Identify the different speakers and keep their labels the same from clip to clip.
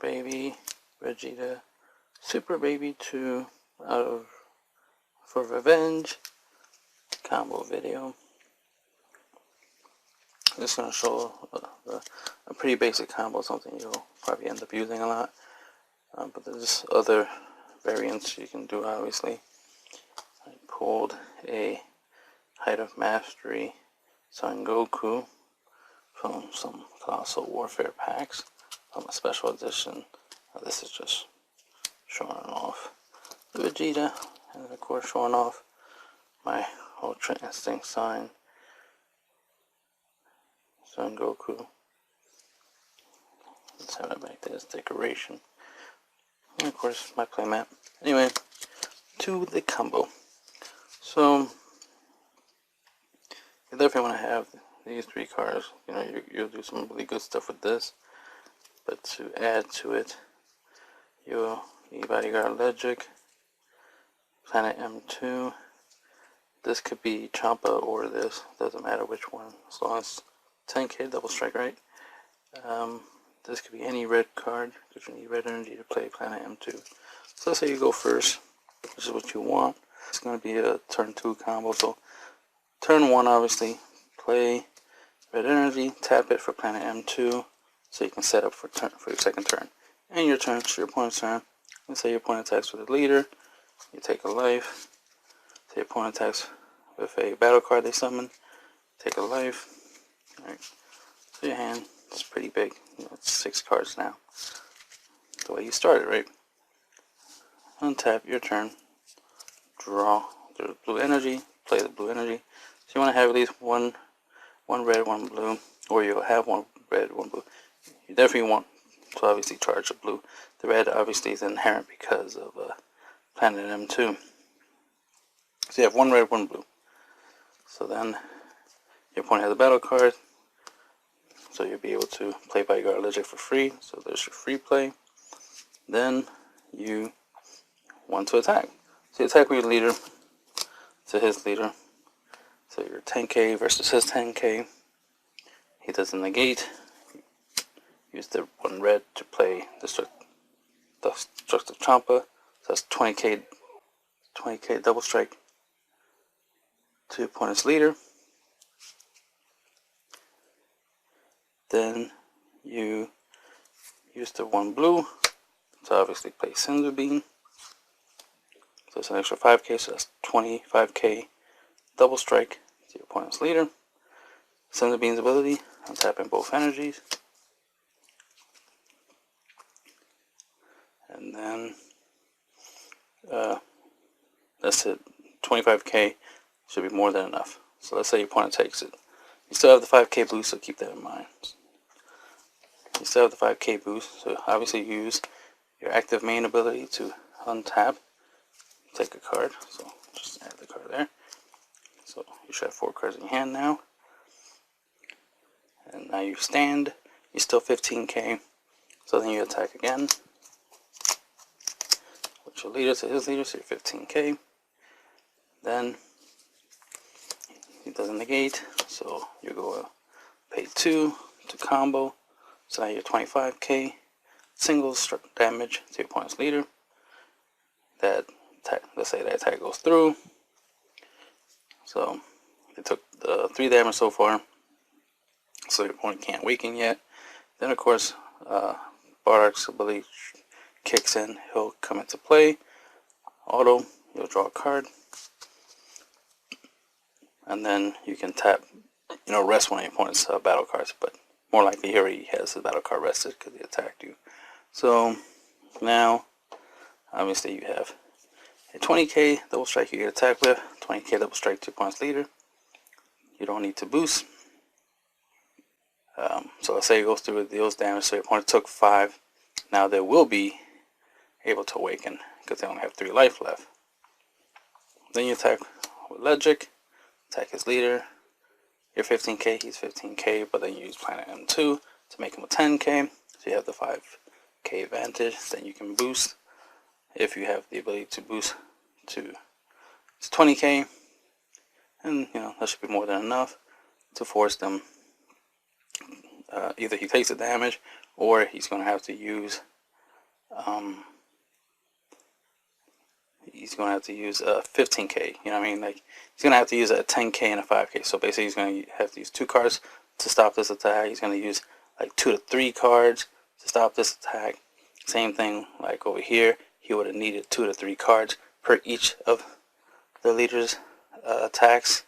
Speaker 1: baby Vegeta Super Baby 2 out of for Revenge combo video. I'm just going to show a pretty basic combo, something you'll probably end up using a lot. But there's other variants you can do, obviously. I pulled a Height of Mastery Son Goku from some Colossal Warfare packs from a special edition. This is just showing off the Vegeta, and then of course showing off my Ultra Instinct Son Goku. Let's have it back there as decoration. And of course my playmat. Anyway, to the combo. So you definitely want to have these 3 cards. You know, you'll do some really good stuff with this. But to add to it, you'll need Bodyguard Logic, Planet M2. This could be Champa or this. Doesn't matter which one, as long as 10k double strike, right? This could be any red card, because you need red energy to play Planet M2. So let's say you go first. This is what you want. It's going to be a turn 2 combo. So turn 1, obviously, play red energy, tap it for Planet M2, so you can set up for your second turn. And your turn, so your opponent's turn. Let's say your opponent attacks with a leader, you take a life. Say your opponent attacks with a battle card they summon, take a life. Alright, so your hand is pretty big. You know, it's 6 cards now. The way you started, right? Untap your turn, draw the blue energy, play the blue energy. So you want to have at least one red, 1 blue, or you'll have 1 red, 1 blue. You definitely want to obviously charge the blue. The red obviously is inherent because of Planet M2. So you have 1 red, 1 blue. So then your opponent has a battle card, so you'll be able to play Bodyguard Logic for free. So there's your free play. Then you want to attack. So you attack with your leader to his leader. So your 10k versus his 10k. He doesn't negate. Use the 1 red to play Destructive Champa. So that's 20k double strike to your opponent's leader. Then you use the 1 blue to obviously play Senzu Bean. So it's an extra 5k, so that's 25k double strike to your opponent's leader. Senzu Bean's ability, untapping both energies. And then that's it. 25k should be more than enough. So let's say your opponent takes it. You still have the 5k boost, so keep that in mind. You still have the 5k boost, so obviously use your active main ability to untap, take a card. So just add the card there. So you should have 4 cards in your hand now. And now you stand. You're still 15k. So then you attack again with your leader to his leader, so you're 15k. Then he doesn't negate, so you go pay 2 to combo. So now you're 25k. Single damage to your opponent's leader. That attack, let's say that attack goes through. So they took the 3 damage so far. So your opponent can't weaken yet. Then of course Bardock's ability kicks in. He'll come into play. Auto, you'll draw a card. And then you can tap, rest one of your opponent's battle cards, but more likely he already has his battle card rested because he attacked you. So now, obviously you have a 20k double strike you get attacked with, 20k double strike to your opponent's leader. You don't need to boost. So let's say it goes through, it deals damage, so your opponent took 5. Now they will be able to awaken because they only have 3 life left. Then you attack with Logic, attack his leader. You're 15k, he's 15k, but then you use Planet M2 to make him a 10k. So you have the 5k advantage. Then you can boost if you have the ability to boost to 20k. And that should be more than enough to force them. Either he takes the damage or he's going to have to use he's going to have to use 15k. You know what I mean? Like, he's going to have to use a 10k and a 5k. So basically, he's going to have to use 2 cards to stop this attack. He's going to use like 2 to 3 cards to stop this attack. Same thing like over here. He would have needed 2 to 3 cards per each of the leader's attacks.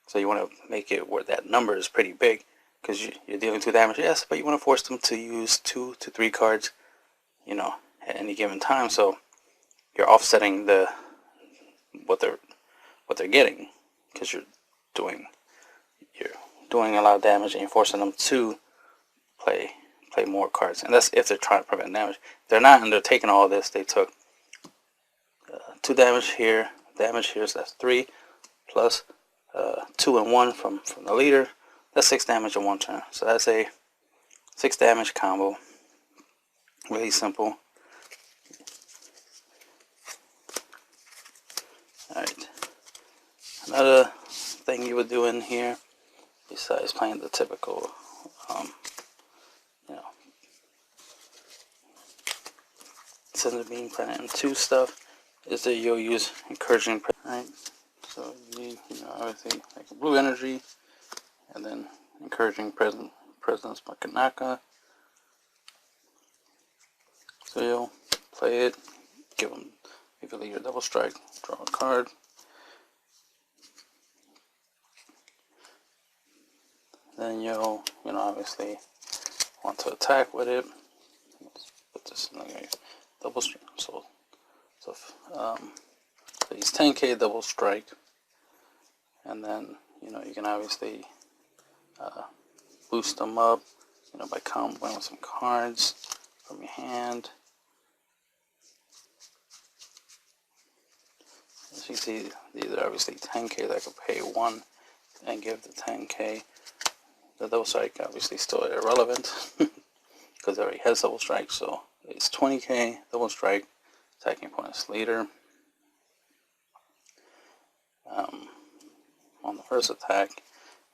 Speaker 1: So you want to make it where that number is pretty big, because you're dealing 2 damage, yes, but you want to force them to use 2 to 3 cards, you know, at any given time. So you're offsetting what they're getting, because you're doing a lot of damage and you're forcing them to play more cards. And that's if they're trying to prevent damage. If they're not and they're taking all this, they took 2 damage here, so that's 3 plus 2 and 1 from the leader. That's 6 damage in 1 turn. So that's a 6 damage combo. Really simple. Alright. Another thing you would do in here, besides playing the typical, you know, Scissor Beam, Planet M2 stuff, is that you'll use Encouraging Presence. Alright. So you need, obviously, like a blue energy, and then Encouraging Presence by Kanaka. So you'll play it, give a leader double strike, draw a card. Then you'll, obviously want to attack with it. Let's put this in the double strike. So he's 10k double strike, and then you can obviously boost them up, by comboing with some cards from your hand. As you see, these are obviously 10k that I could pay 1 and give the 10k. The double strike obviously still irrelevant because it already has double strike. So it's 20k double strike, attacking opponent's leader. On the first attack,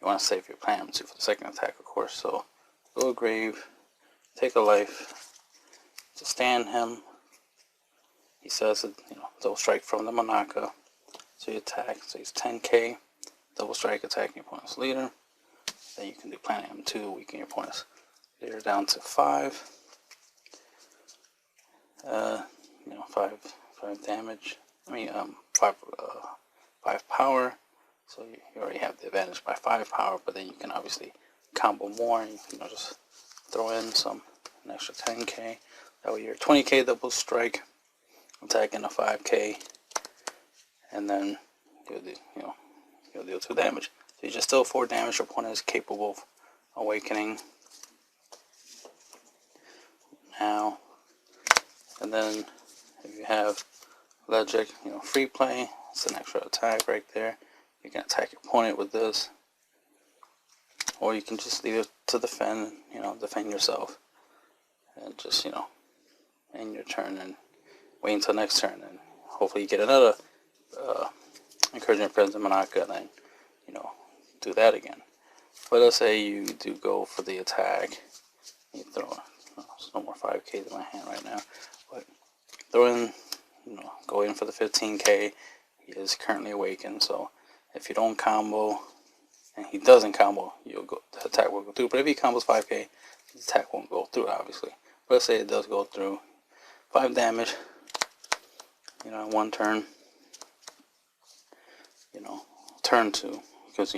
Speaker 1: you want to save your Planet M2 for the second attack, of course. So go to grave, take a life, stand him. He says that, double strike from the Manaka. So you attack. So he's 10k, double strike, attacking your opponent's leader. Then you can do Planet M2, weaken your opponent's leader down to 5. 5 damage. 5 power. So you already have the advantage by 5 power, but then you can obviously combo more and just throw in an extra 10k. That way you're 20k double strike, attacking a 5k, and then you'll deal 2 damage. So you just deal 4 damage. Your opponent is capable of awakening now. And then if you have Logic, free play, it's an extra attack right there. You can attack your opponent with this, or you can just leave it to defend, defend yourself, and just, end your turn and wait until next turn, and hopefully you get another Encouraging Presence Manaka, and then, do that again. But let's say you do go for the attack, you throw, there's no more 5Ks in my hand right now, but throw in, go in for the 15k. He is currently awakened, so if you don't combo and he doesn't combo, the attack will go through. But if he combos 5k, the attack won't go through, obviously. But let's say it does go through. 5 damage, in 1 turn. Turn 2, because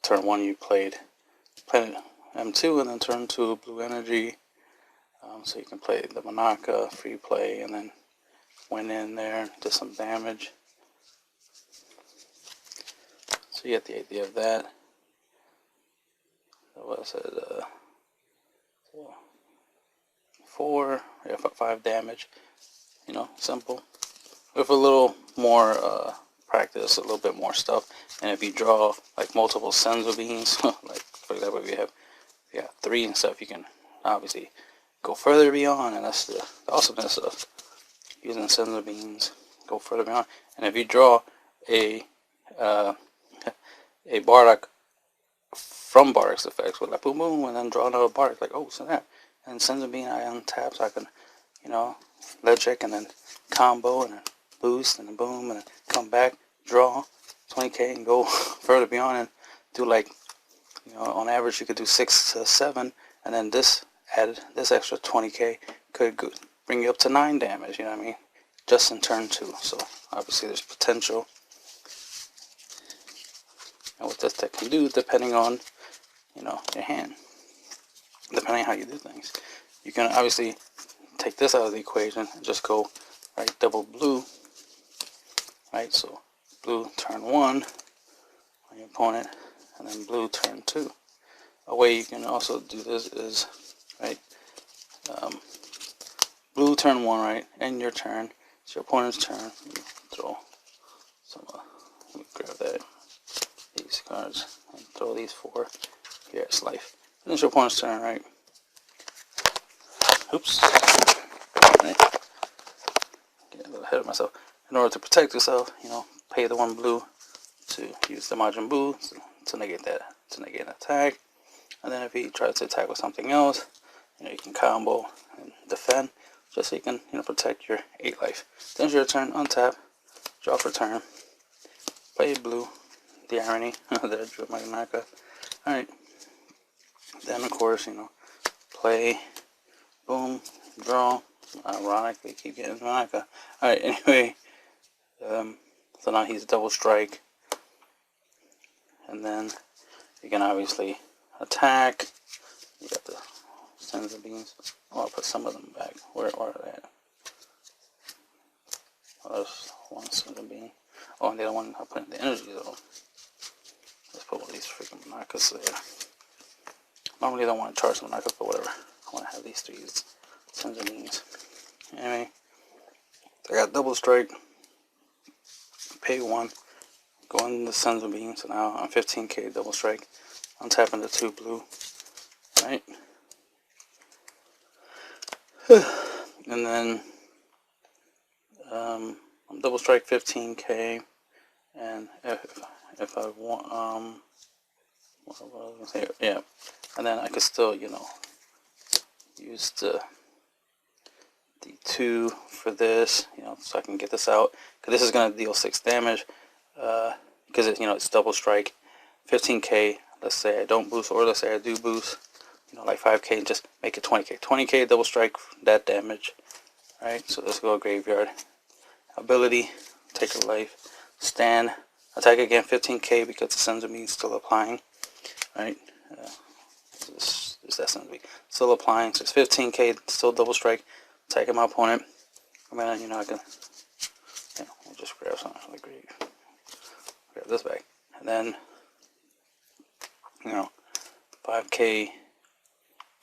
Speaker 1: turn 1 you played Planet M2, and then turn 2 blue energy. So you can play the Manaka, free play, and then went in there, did some damage. So you get the idea of that. So what I said, 5 damage. Simple. With a little more practice, a little bit more stuff. And if you draw like multiple Senzu beans, like for example, if you have 3 and stuff, you can obviously go further beyond, and that's the awesomeness of using Senzu beans. Go further beyond. And if you draw a Bardock from Bardock's effects with like boom boom, and then draw another Bardock, like, oh snap, and Senzu Bean I untap, so I can you know, leg check and then combo and then boost and then boom and then come back, draw 20k and go further beyond and do like, you know, on average you could do 6 to 7, and then this added this extra 20k could bring you up to 9 damage, you know what I mean, just in turn 2. So obviously there's potential, and what this deck can do depending on, you know, your hand, depending on how you do things. You can obviously take this out of the equation and just go right double blue, right? So blue turn 1 on your opponent, and then blue turn 2. A way you can also do this is, right, blue turn 1, right, end your turn, it's your opponent's turn, you throw some, let me grab that, these cards, and throw these 4, here it's life, and it's your opponent's turn, right, oops, right, get a little ahead of myself. In order to protect yourself, you know, pay the 1 blue to use the Majin Buu to negate that, to negate an attack. And then if he tries to attack with something else, you know, you can combo and defend, just so you can, you know, protect your 8 life. Then it's your turn, untap, draw for turn, play blue, the irony, there drew my Naka. Alright, then of course, you know, play, boom, draw, ironically keep getting Naka. Alright, anyway, so now he's double strike, and then you can obviously attack. You got the sends and beans. Oh, I'll put some of them back. Where are they at? Oh, there's one send and bean. Oh, and the other one I put in the energy though. Let's put one of these freaking Monakas there. Normally I don't want to charge some Monakas, but whatever. I want to have these 3 sends and beans. Anyway, I got double strike. Pay 1. Go in the sends and beans. So now I'm 15k double strike. I'm tapping the 2 blue, right? And then I'm double strike 15k, and if I want, what was I gonna say? Yeah, and then I could still, you know, use the 2 for this, you know, so I can get this out, because this is gonna deal 6 damage, because it, you know, it's double strike, 15k. Let's say I don't boost, or let's say I do boost, you know, like 5k, just make it 20k. 20k double strike, that damage, right? So let's go graveyard. Ability, take a life, stand, attack again, 15k, because the sends of me is still applying, right? This that sends me still applying, so it's 15k, still double strike, attacking my opponent. And then, you know, I can, yeah, we'll just grab something really great. Grab this back, and then, you know, 5k.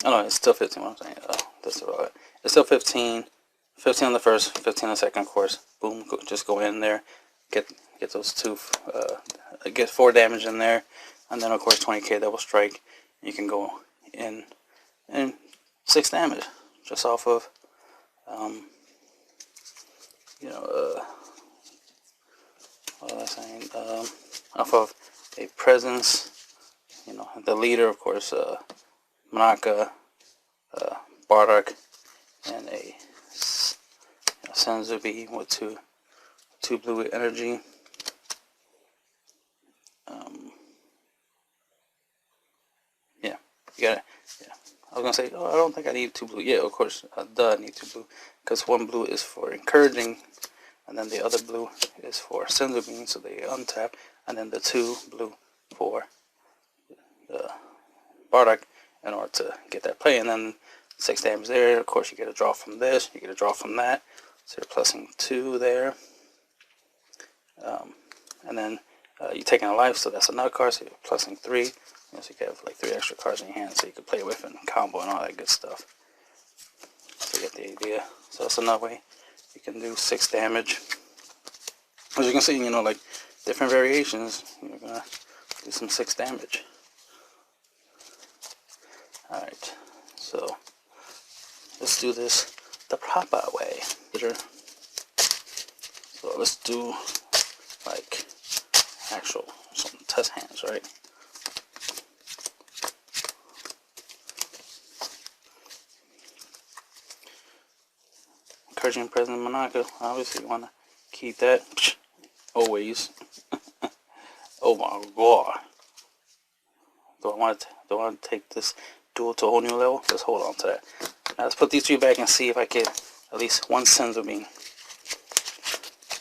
Speaker 1: Oh no, it's still 15. What I'm saying, that's about it. It's still 15. 15 on the first, 15 on the second, of course. Boom, just go in there, get those 2, get 4 damage in there, and then of course 20k double strike. You can go in and 6 damage just off of, you know, what was I saying? Off of a presence. You know, the leader, of course, Manaka, Bardock, and a, you know, Senzubi with 2 blue energy. Yeah, you got it. Yeah, I was gonna say, oh, I don't think I need 2 blue. Yeah, of course, I need 2 blue, because 1 blue is for encouraging, and then the other blue is for Senzubi, so they untap, and then the 2 blue for Bardock in order to get that play, and then 6 damage there. Of course, you get a draw from this, you get a draw from that, so you're plussing 2 there, and then you're taking a life, so that's another card, so you're plussing 3. You know, so you can have like 3 extra cards in your hand, so you can play with and combo and all that good stuff. So you get the idea. So that's another way you can do 6 damage. As you can see, you know, like different variations, you're gonna do some 6 damage. Alright, so let's do this the proper way. So let's do like actual some test hands, right? encouraging President Monaco. Obviously, you want to keep that always. Oh my god. Do I want to take this duel to a whole new level? Let's hold on to that. Now let's put these 3 back and see if I get at least one Senzu bean.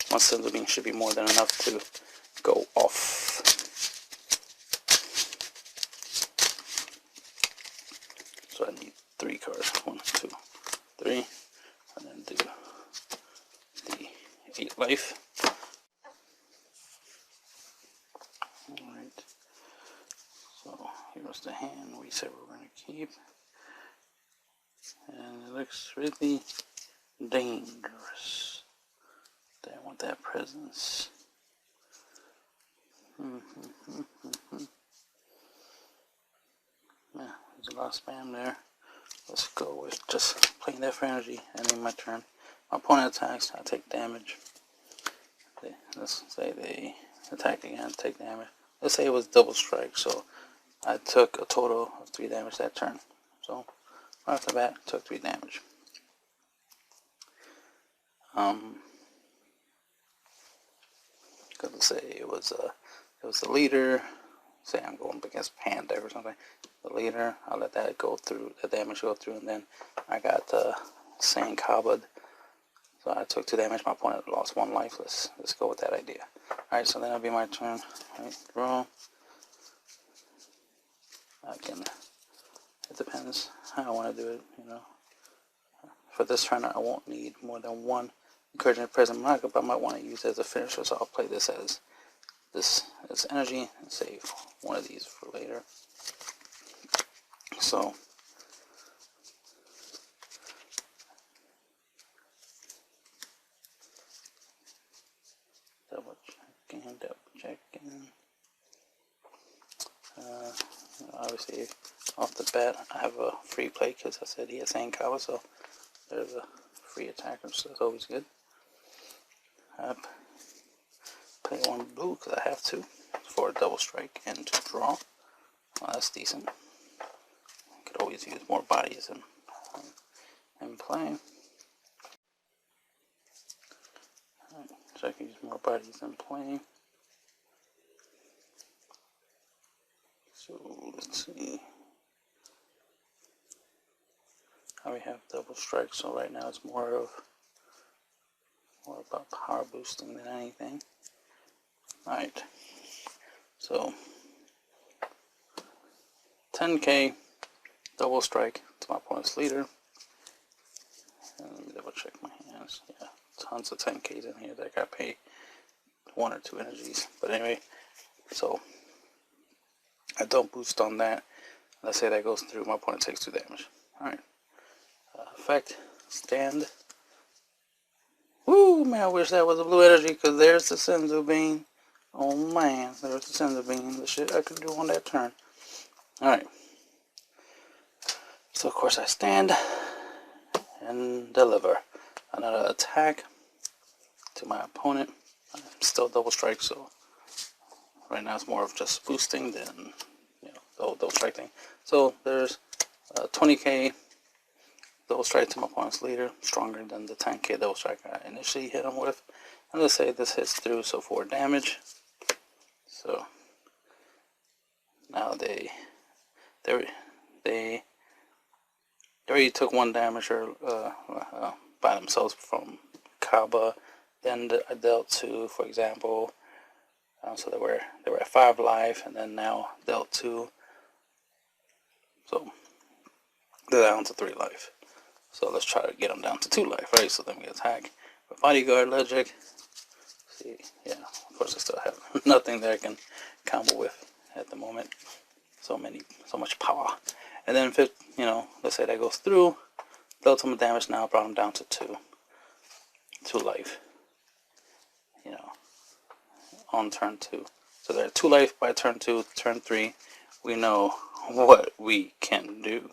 Speaker 1: One Senzu bean should be more than enough to go off. So I need 3 cards. 1, 2, 3. And then do the 8 life. Alright. So here's the hand we said we're going to keep. And it looks really dangerous. Don't want that presence. Yeah, there's a lot of spam there. Let's go with just playing that for energy and then my turn. My opponent attacks, I take damage. Let's say they attack again, take damage. Let's say it was double strike, so I took a total of 3 damage that turn. So right off the bat, took 3 damage. Let's say it was the leader. Say I'm going up against Panda or something. The leader, I'll let that go through, the damage go through, and then I got Sane Kabad. So I took 2 damage. My opponent lost 1 life. Let's go with that idea. All right, so then it'll be my turn. All right, draw. Again, it depends how I want to do it. You know, for this turn I won't need more than 1 encouraging present marker, but I might want to use it as a finisher. So I'll play this as energy and save 1 of these for later. So double checking. Obviously, off the bat, I have a free play because I said he has Sankawa, so there's a free attacker, so that's always good. I play 1 blue because I have to for a double strike and to draw. Well, that's decent. I could always use more bodies in play. Right, so I can use more bodies in play. So let's see. How we have double strike, so right now it's more about power boosting than anything. Alright. So 10k double strike to my opponent's leader. And let me double check my hands. Yeah, tons of 10ks in here that I got paid 1 or 2 energies. But anyway, so I don't boost on that. Let's say that goes through, my opponent takes 2 damage. Alright. Effect, stand. Woo, man, I wish that was a blue energy, because there's the Senzu Bean. Oh man, there's the Senzu Bean. The shit I could do on that turn. Alright. So of course I stand and deliver another attack to my opponent. I'm still double strike, so right now it's more of just boosting than, you know, the whole double strike thing. So there's 20k double strike to my opponent's leader, stronger than the 10k double strike I initially hit him with. And let's say this hits through, so 4 damage. So now they already took 1 damage by themselves from Kaba. Then I dealt 2, for example. So they were at 5 life, and then now dealt 2. So they're down to 3 life. So let's try to get them down to 2 life, right? So then we attack with Bodyguard Logic. See, yeah, of course I still have nothing that I can combo with at the moment. So much power. And then if it, you know, let's say that goes through, dealt some damage now, brought them down to 2 life. You know, on turn 2. So they're at 2 life by turn 2, turn 3. We know what we can do.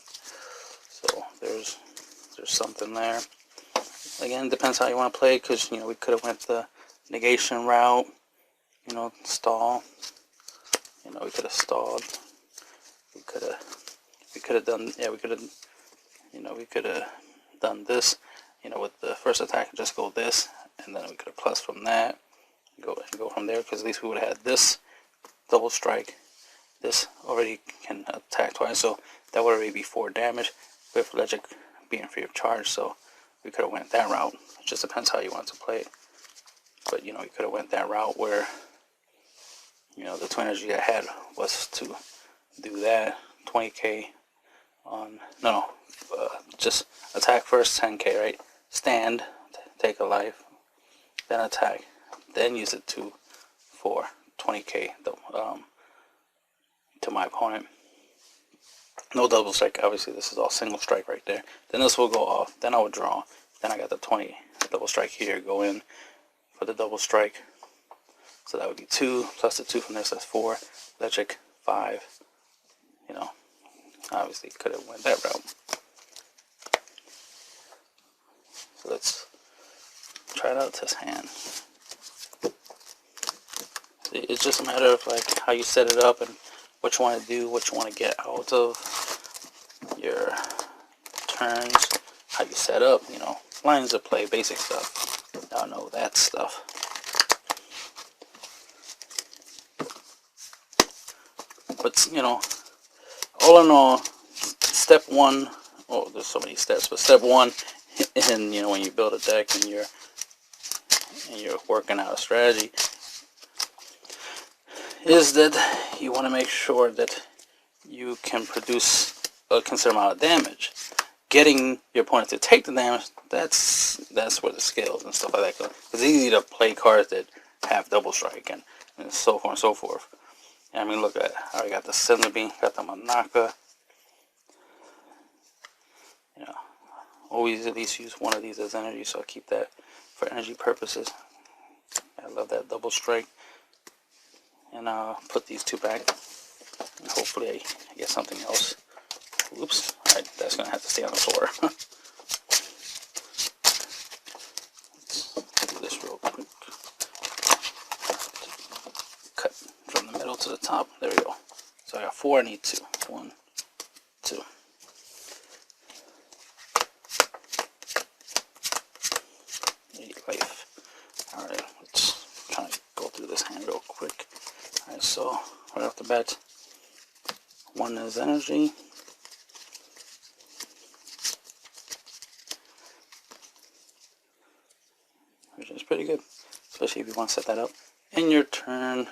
Speaker 1: So there's something there. Again, depends how you want to play, because, you know, we could have went the negation route, you know, stall. You know, we could have stalled. We could have done, yeah, we could have, you know, we could have done this. you know, with the first attack, just go this, and then we could have plus from that, go from there, because at least we would have had this double strike. This already can attack twice, so that would already be 4 damage with Legic being free of charge. So we could have went that route. It just depends how you want to play it. But you know, you could have went that route where, you know, the 2 energy I had was to do that 20k on just attack first 10k, right? Stand, take a life, then attack, then use it for 20k to my opponent. No double strike, obviously this is all single strike right there. Then this will go off, then I would draw, then I got the 20 double strike here, go in for the double strike. So that would be 2 plus the 2 from this, that's 4. Legic 5. You know, obviously could have went that route. So let's try it out this hand. It's just a matter of like how you set it up and what you want to do, what you want to get out of your turns, how you set up, you know, lines of play, basic stuff. Y'all know that stuff. But, you know, all in all, step 1, oh, there's so many steps, but step 1, and you know, when you build a deck and you're working out a strategy, is that you want to make sure that you can produce a considerable amount of damage. Getting your opponent to take the damage, that's where the skills and stuff like that go. It's easy to play cards that have double strike and so forth and so forth. I mean, look at, I already got the Cinder Beam, got the Manaka. You know, always at least use one of these as energy, so I keep that for energy purposes. I love that double strike. And I'll put these 2 back. And hopefully I get something else. Oops. Alright, that's going to have to stay on the floor. Let's do this real quick. Cut from the middle to the top. There we go. So I got 4, I need 2. 1, 2. Life. Alright, let's kind of go through this hand real quick. Alright, so right off the bat, 1 is energy. Which is pretty good, especially if you want to set that up. In your turn,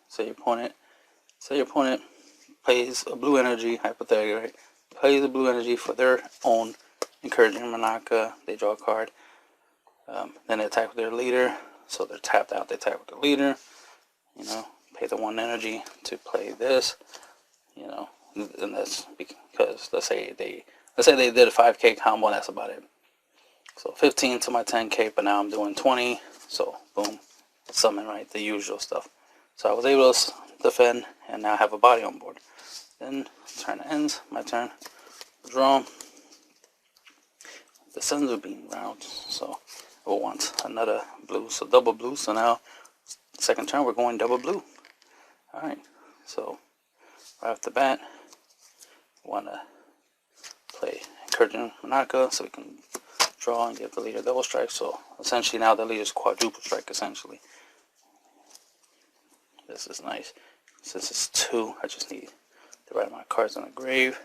Speaker 1: say your opponent plays a blue energy, hypothetically, right? Plays a blue energy for their own encouraging Manaka, they draw a card. Then they attack with their leader, so they're tapped out, they attack with the leader, you know, pay the 1 energy to play this, you know, and that's because let's say they did a 5k combo, and that's about it. So 15 to my 10k, but now I'm doing 20, so boom, summon, right, the usual stuff. So I was able to defend, and now I have a body on board. Then turn ends, my turn, draw, the Cinder Beam round, so we'll want another blue, so double blue. So now second turn we're going double blue. Alright, so right off the bat we want to play encouraging Manaka so we can draw and give the leader double strike. So essentially now the leader's quadruple strike essentially. This is nice. Since it's 2, I just need to write my cards on the grave.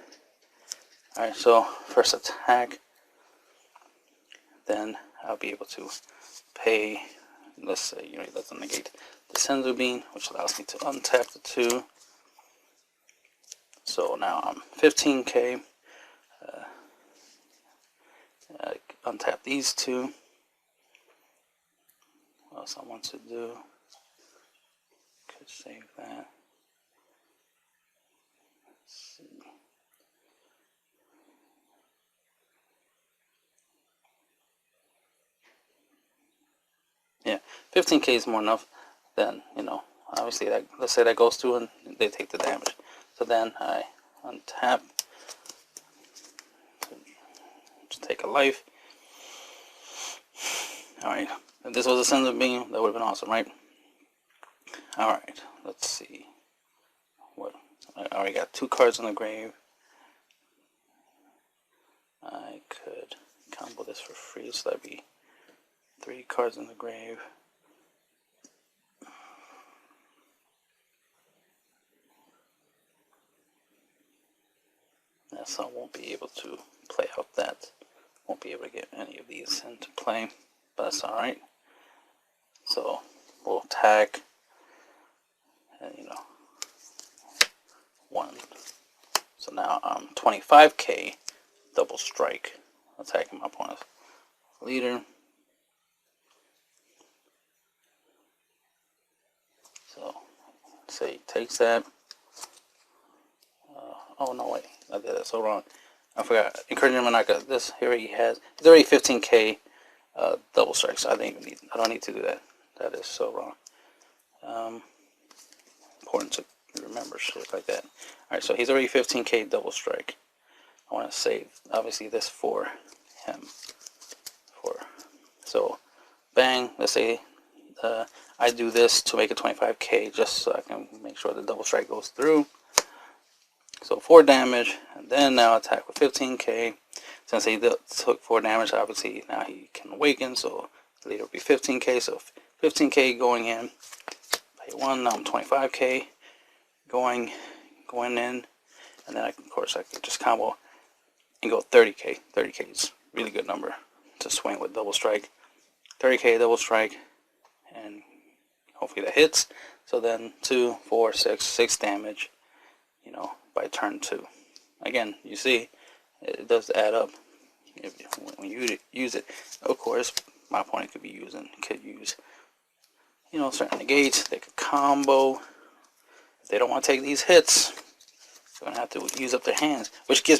Speaker 1: Alright, so first attack, then I'll be able to pay, let's say, you know, let them negate the Cinder Beam, which allows me to untap the 2. So now I'm 15k. Untap these 2. What else I want to do? Could save that. Let's see. Yeah, 15k is more enough. Then, you know, obviously that, let's say that goes through and they take the damage. So then I untap, just take a life. Alright, if this was a Cinder Beam, that would have been awesome, right? Alright, let's see. What? I already got 2 cards on the grave. I could combo this for free, so that'd be 3 cards in the grave. So I won't be able to play out that. Won't be able to get any of these into play, but that's alright. So we'll attack, and 1. So now I'm 25k double strike, attacking my opponent's leader. So say he takes that. Oh no, wait, I did that so wrong. I forgot. Encouraging him, I got this. Here he has. He's already 15k double strike, so I don't need to do that. That is so wrong. Important to remember shit like that. Alright, so he's already 15k double strike. I want to save, obviously, this for him. So, bang, let's say I do this to make it 25k just so I can make sure the double strike goes through. So 4 damage, and then now attack with 15k. Since he took 4 damage, obviously now he can awaken, so later will be 15k. So 15k going in. Pay 1, now I'm 25k going in, and then of course I can just combo and go 30k. 30k is a really good number to swing with double strike. 30k double strike, and hopefully that hits. So then 2, 4, 6 damage, by turn 2. Again, you see, it does add up when you use it. Of course, my opponent could use, certain negates. They could combo. If they don't want to take these hits, they're going to have to use up their hands, which gives